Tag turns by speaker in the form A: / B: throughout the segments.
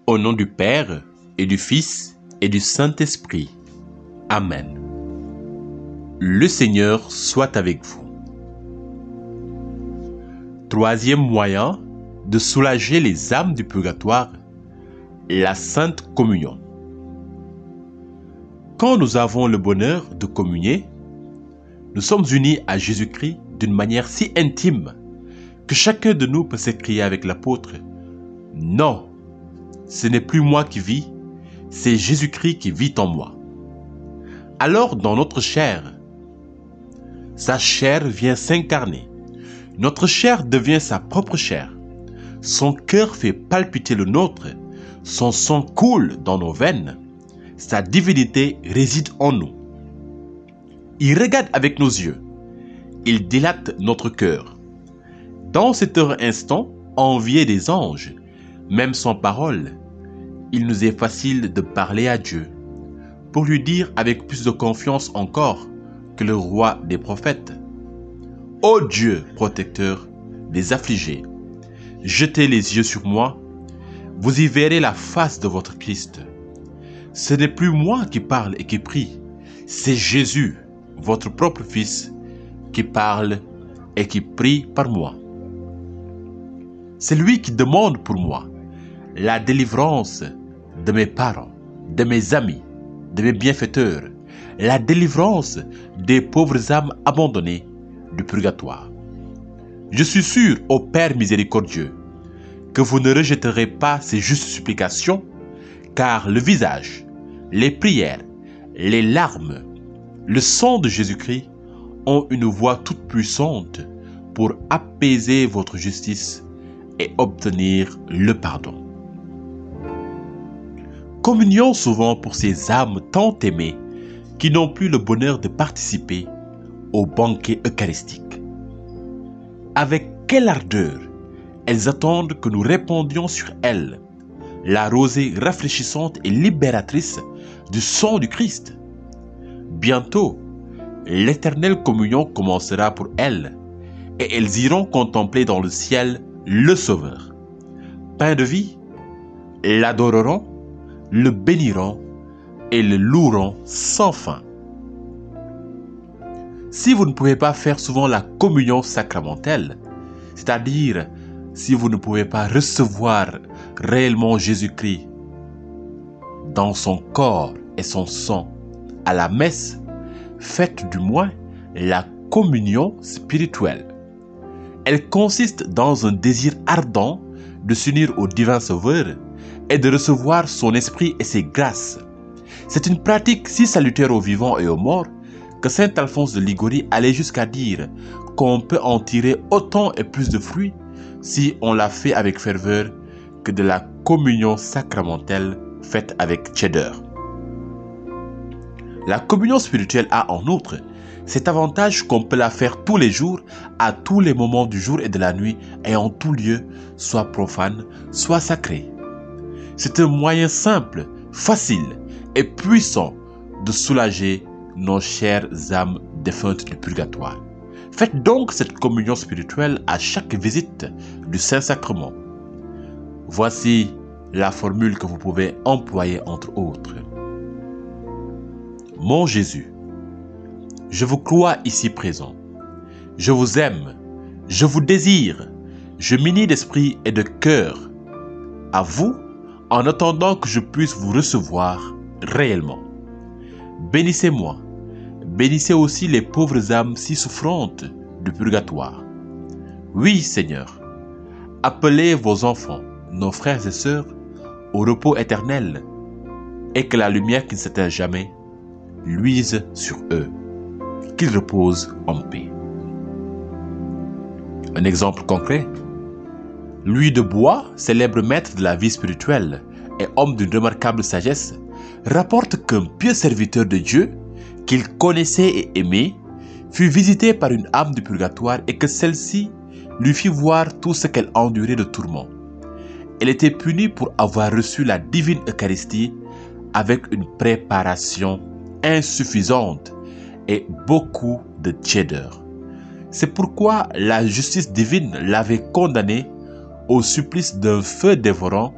A: Au nom du Père, et du Fils, et du Saint-Esprit. Amen. Le Seigneur soit avec vous. Troisième moyen de soulager les âmes du purgatoire, la Sainte Communion. Quand nous avons le bonheur de communier, nous sommes unis à Jésus-Christ d'une manière si intime que chacun de nous peut s'écrier avec l'apôtre « Non, ce n'est plus moi qui vis, c'est Jésus-Christ qui vit en moi. » Alors dans notre chair, sa chair vient s'incarner. Notre chair devient sa propre chair. Son cœur fait palpiter le nôtre. Son sang coule dans nos veines. Sa divinité réside en nous. Il regarde avec nos yeux. Il dilate notre cœur. Dans cet heureux instant, envié des anges, même sans parole, il nous est facile de parler à Dieu, pour lui dire avec plus de confiance encore que le roi des prophètes: Ô Dieu protecteur des affligés, jetez les yeux sur moi, vous y verrez la face de votre Christ. Ce n'est plus moi qui parle et qui prie, c'est Jésus, votre propre Fils, qui parle et qui prie par moi. C'est lui qui demande pour moi la délivrance de mes parents, de mes amis, de mes bienfaiteurs, la délivrance des pauvres âmes abandonnées du purgatoire. Je suis sûr, ô Père miséricordieux, que vous ne rejetterez pas ces justes supplications, car le visage, les prières, les larmes, le sang de Jésus-Christ ont une voix toute puissante pour apaiser votre justice et obtenir le pardon. Communions souvent pour ces âmes tant aimées qui n'ont plus le bonheur de participer au banquet eucharistique. Avec quelle ardeur elles attendent que nous répandions sur elles la rosée rafraîchissante et libératrice du sang du Christ. Bientôt, l'éternelle communion commencera pour elles et elles iront contempler dans le ciel le Sauveur. Pain de vie, l'adoreront, le béniront et le loueront sans fin. Si vous ne pouvez pas faire souvent la communion sacramentelle, c'est-à-dire si vous ne pouvez pas recevoir réellement Jésus-Christ dans son corps et son sang à la messe, faites du moins la communion spirituelle. Elle consiste dans un désir ardent de s'unir au divin Sauveur et de recevoir son esprit et ses grâces. C'est une pratique si salutaire aux vivants et aux morts que saint Alphonse de Liguori allait jusqu'à dire qu'on peut en tirer autant et plus de fruits si on l'a fait avec ferveur que de la communion sacramentelle faite avec tiédeur. La communion spirituelle a en outre cet avantage qu'on peut la faire tous les jours, à tous les moments du jour et de la nuit et en tout lieu, soit profane, soit sacré. C'est un moyen simple, facile et puissant de soulager nos chères âmes défuntes du purgatoire. Faites donc cette communion spirituelle à chaque visite du Saint-Sacrement. Voici la formule que vous pouvez employer entre autres. Mon Jésus, je vous crois ici présent. Je vous aime, je vous désire, je m'unis d'esprit et de cœur à vous en attendant que je puisse vous recevoir réellement. Bénissez-moi, bénissez aussi les pauvres âmes si souffrantes du purgatoire. Oui, Seigneur, appelez vos enfants, nos frères et sœurs, au repos éternel et que la lumière qui ne s'éteint jamais luise sur eux, qu'ils reposent en paix. Un exemple concret. Louis de Bois, célèbre maître de la vie spirituelle et homme d'une remarquable sagesse, rapporte qu'un pieux serviteur de Dieu, qu'il connaissait et aimait, fut visité par une âme du purgatoire et que celle-ci lui fit voir tout ce qu'elle endurait de tourments. Elle était punie pour avoir reçu la divine Eucharistie avec une préparation insuffisante et beaucoup de tiédeur. C'est pourquoi la justice divine l'avait condamnée au supplice d'un feu dévorant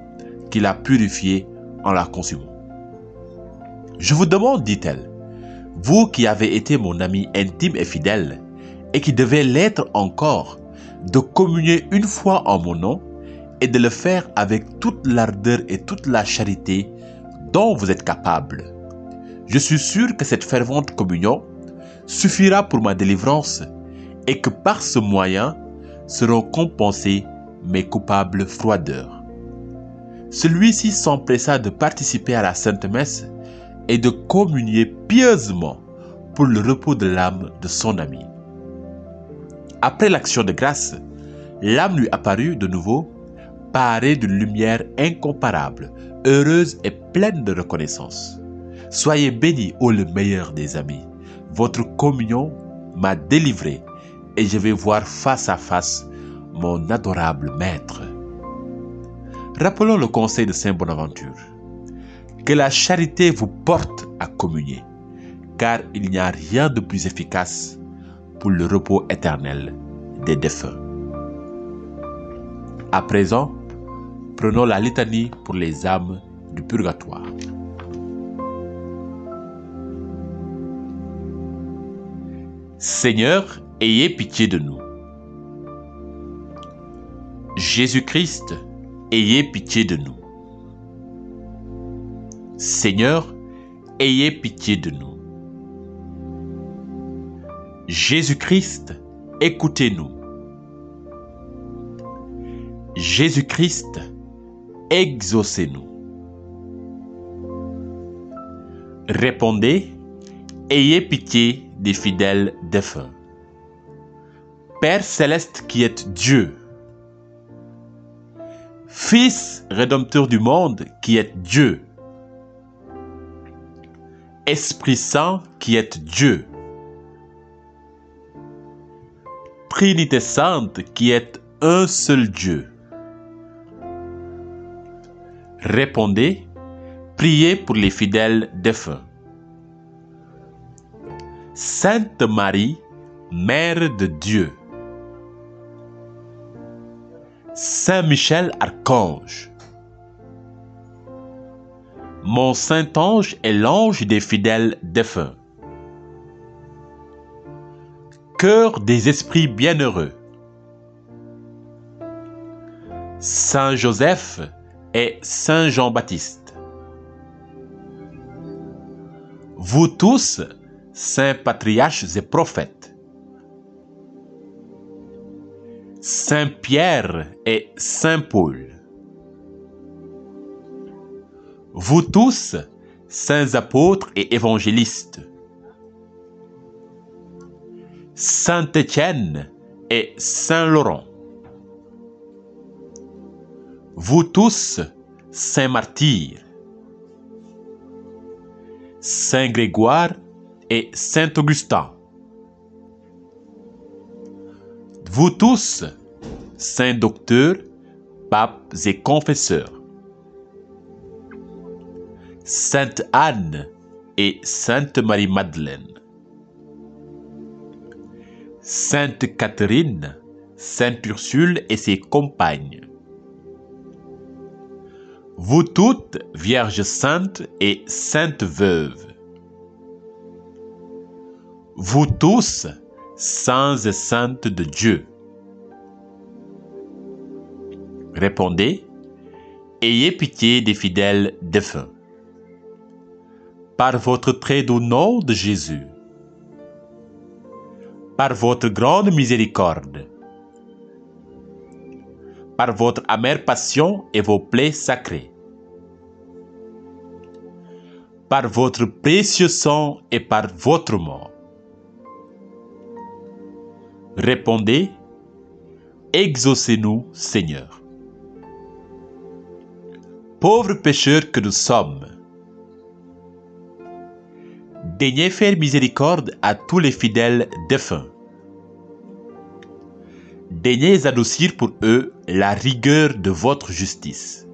A: qu'il a purifiée en la consumant. Je vous demande, dit-elle, vous qui avez été mon ami intime et fidèle, et qui devez l'être encore, de communier une fois en mon nom et de le faire avec toute l'ardeur et toute la charité dont vous êtes capable. Je suis sûr que cette fervente communion suffira pour ma délivrance et que par ce moyen seront compensées mes coupables froideurs. Celui-ci s'empressa de participer à la Sainte Messe et de communier pieusement pour le repos de l'âme de son ami. Après l'action de grâce, l'âme lui apparut de nouveau, parée d'une lumière incomparable, heureuse et pleine de reconnaissance. Soyez bénis, ô le meilleur des amis. Votre communion m'a délivré et je vais voir face à face mon adorable maître. Rappelons le conseil de Saint Bonaventure. Que la charité vous porte à communier, car il n'y a rien de plus efficace pour le repos éternel des défunts. À présent, prenons la litanie pour les âmes du purgatoire. Seigneur, ayez pitié de nous. Jésus-Christ, ayez pitié de nous. Seigneur, ayez pitié de nous. Jésus-Christ, écoutez-nous. Jésus-Christ, exaucez-nous. Répondez, ayez pitié des fidèles défunts. Père céleste qui êtes Dieu, Fils rédempteur du monde qui êtes Dieu, Esprit Saint qui êtes Dieu, Trinité Sainte qui êtes un seul Dieu. Répondez, priez pour les fidèles défunts. Sainte Marie, Mère de Dieu. Saint Michel Archange. Mon saint ange est l'ange des fidèles défunts. Cœur des esprits bienheureux. Saint Joseph et Saint Jean-Baptiste. Vous tous, saints patriarches et prophètes. Saint Pierre et Saint Paul. Vous tous, saints apôtres et évangélistes. Saint Étienne et Saint Laurent. Vous tous, saints martyrs. Saint Grégoire et Saint Augustin. Vous tous, saints docteurs, papes et confesseurs. Sainte Anne et Sainte Marie-Madeleine. Sainte Catherine, Sainte Ursule et ses compagnes. Vous toutes, Vierges saintes et saintes veuves. Vous tous, saints et saintes de Dieu. Répondez, ayez pitié des fidèles défunts. Par votre très doux nom de Jésus, par votre grande miséricorde, par votre amère passion et vos plaies sacrées, par votre précieux sang et par votre mort. Répondez, exaucez-nous, Seigneur. Pauvres pécheurs que nous sommes, daignez faire miséricorde à tous les fidèles défunts. Daignez adoucir pour eux la rigueur de votre justice.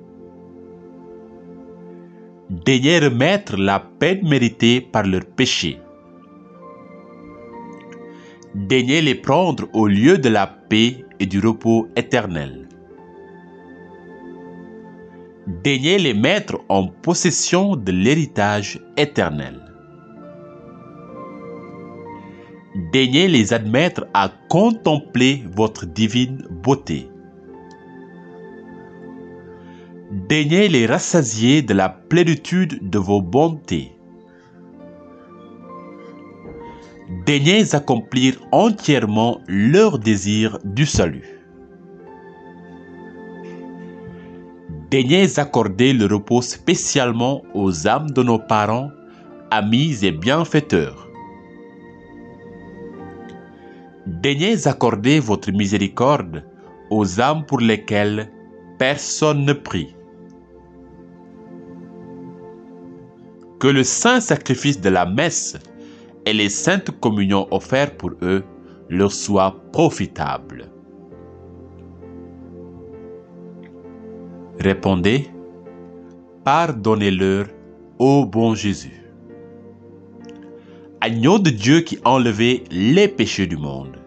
A: Daignez remettre la peine méritée par leurs péchés. Daignez les prendre au lieu de la paix et du repos éternel. Daignez les mettre en possession de l'héritage éternel. Daignez les admettre à contempler votre divine beauté. Daignez les rassasier de la plénitude de vos bontés. Daignez accomplir entièrement leur désir du salut. Daignez accorder le repos spécialement aux âmes de nos parents, amis et bienfaiteurs. Daignez accorder votre miséricorde aux âmes pour lesquelles personne ne prie. Que le saint sacrifice de la messe et les saintes communions offertes pour eux leur soient profitables. Répondez, pardonnez-leur, ô bon Jésus. Agneau de Dieu qui enlevait les péchés du monde.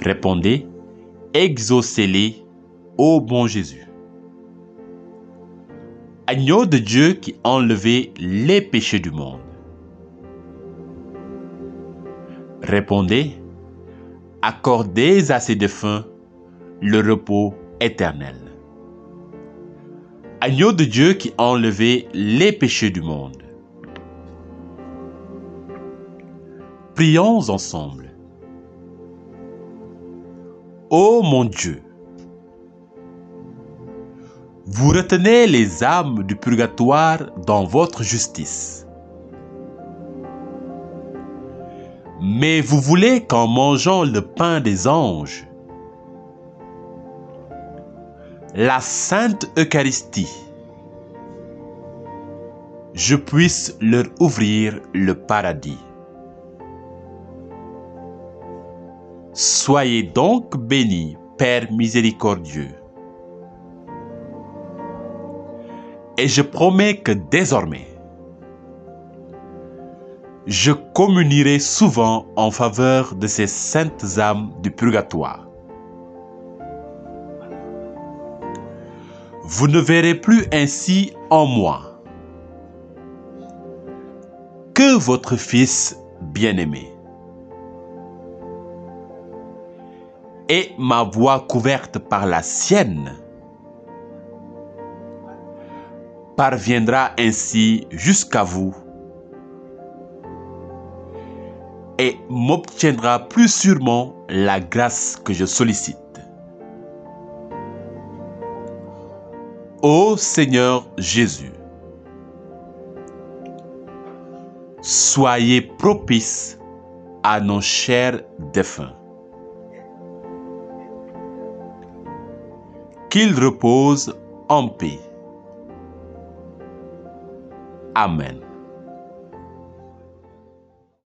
A: Répondez, exaucez-les, ô bon Jésus. Agneau de Dieu qui enlevait les péchés du monde. Répondez, accordez à ces défunts le repos éternel. Agneau de Dieu qui enlevait les péchés du monde. Prions ensemble. Ô mon Dieu, vous retenez les âmes du purgatoire dans votre justice. Mais vous voulez qu'en mangeant le pain des anges, la Sainte Eucharistie, je puisse leur ouvrir le paradis. Soyez donc bénis, Père miséricordieux. Et je promets que désormais, je communierai souvent en faveur de ces saintes âmes du purgatoire. Vous ne verrez plus ainsi en moi que votre Fils bien-aimé. Et ma voix couverte par la sienne parviendra ainsi jusqu'à vous et m'obtiendra plus sûrement la grâce que je sollicite. Ô Seigneur Jésus, soyez propice à nos chers défunts. Qu'ils reposent en paix. Amen.